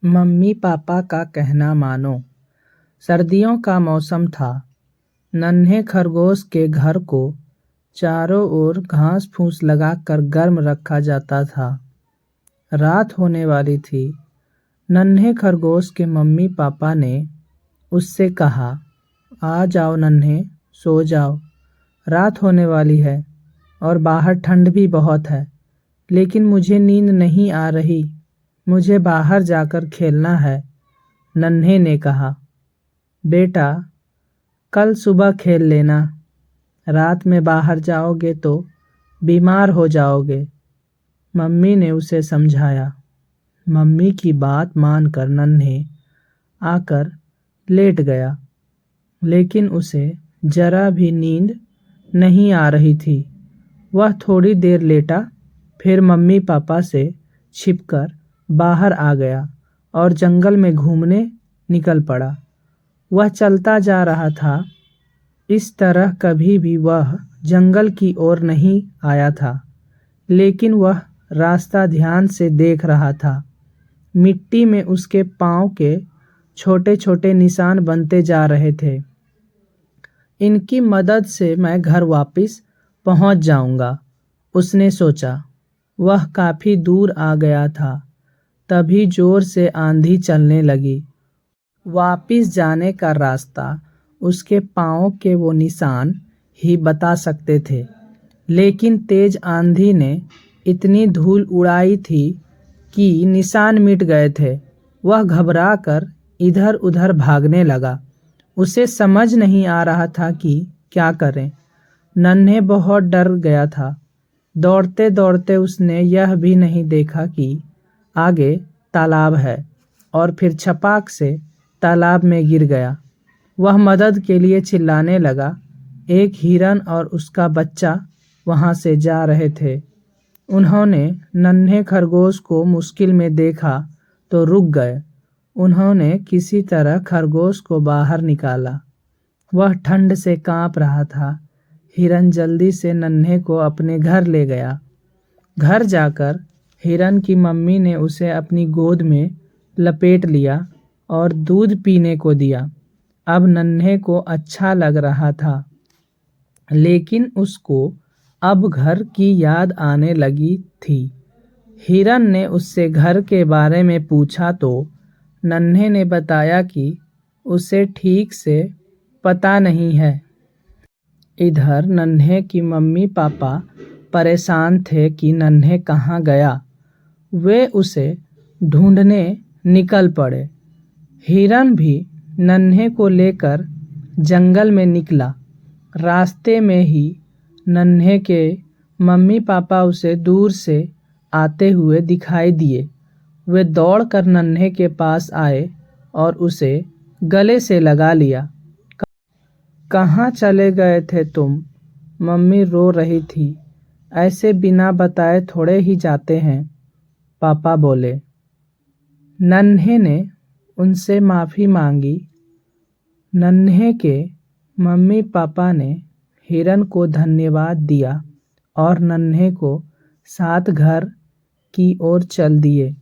Mummy papa का कहना मानो। सर्दियों का मौसम था। नन्हे खरगोश के घर को चारों ओर घास फूस लगाकर गर्म रखा जाता था। रात होने वाली थी। नन्हे खरगोश के मम्मी पापा ने उससे कहा, आ जाओ नन्हे, सो जाओ। रात होने वाली है और बाहर ठंड भी बहुत है, लेकिन मुझे नींद नहीं आ रही। मुझे बाहर जाकर खेलना है। नन्हे ने कहा, बेटा कल सुबह खेल लेना। रात में बाहर जाओगे तो बीमार हो जाओगे। मम्मी ने उसे समझाया। मम्मी की बात मानकर नन्हे आकर लेट गया, लेकिन उसे जरा भी नींद नहीं आ रही थी। वह थोड़ी देर लेटा, फिर मम्मी पापा से छिपकर बाहर आ गया और जंगल में घूमने निकल पड़ा। वह चलता जा रहा था। इस तरह कभी भी वह जंगल की ओर नहीं आया था, लेकिन वह रास्ता ध्यान से देख रहा था। मिट्टी में उसके पाँव के छोटे छोटे निशान बनते जा रहे थे। इनकी मदद से मैं घर वापस पहुंच जाऊंगा, उसने सोचा। वह काफी दूर आ गया था, तभी जोर से आंधी चलने लगी। वापिस जाने का रास्ता उसके पाँव के वो निशान ही बता सकते थे, लेकिन तेज आंधी ने इतनी धूल उड़ाई थी कि निशान मिट गए थे। वह घबराकर इधर उधर भागने लगा। उसे समझ नहीं आ रहा था कि क्या करें। नन्हे बहुत डर गया था। दौड़ते दौड़ते उसने यह भी नहीं देखा कि आगे तालाब है, और फिर छपाक से तालाब में गिर गया। वह मदद के लिए चिल्लाने लगा। एक हिरन और उसका बच्चा वहां से जा रहे थे। उन्होंने नन्हे खरगोश को मुश्किल में देखा तो रुक गए। उन्होंने किसी तरह खरगोश को बाहर निकाला। वह ठंड से कांप रहा था। हिरन जल्दी से नन्हे को अपने घर ले गया। घर जाकर हिरन की मम्मी ने उसे अपनी गोद में लपेट लिया और दूध पीने को दिया। अब नन्हे को अच्छा लग रहा था, लेकिन उसको अब घर की याद आने लगी थी। हिरन ने उससे घर के बारे में पूछा तो नन्हे ने बताया कि उसे ठीक से पता नहीं है। इधर नन्हे की मम्मी पापा परेशान थे कि नन्हे कहाँ गया। वे उसे ढूंढने निकल पड़े। हिरन भी नन्हे को लेकर जंगल में निकला। रास्ते में ही नन्हे के मम्मी पापा उसे दूर से आते हुए दिखाई दिए। वे दौड़कर नन्हे के पास आए और उसे गले से लगा लिया। कहाँ चले गए थे तुम? मम्मी रो रही थी। ऐसे बिना बताए थोड़े ही जाते हैं, पापा बोले। नन्हे ने उनसे माफ़ी मांगी। नन्हे के मम्मी पापा ने हिरन को धन्यवाद दिया और नन्हे को साथ घर की ओर चल दिए।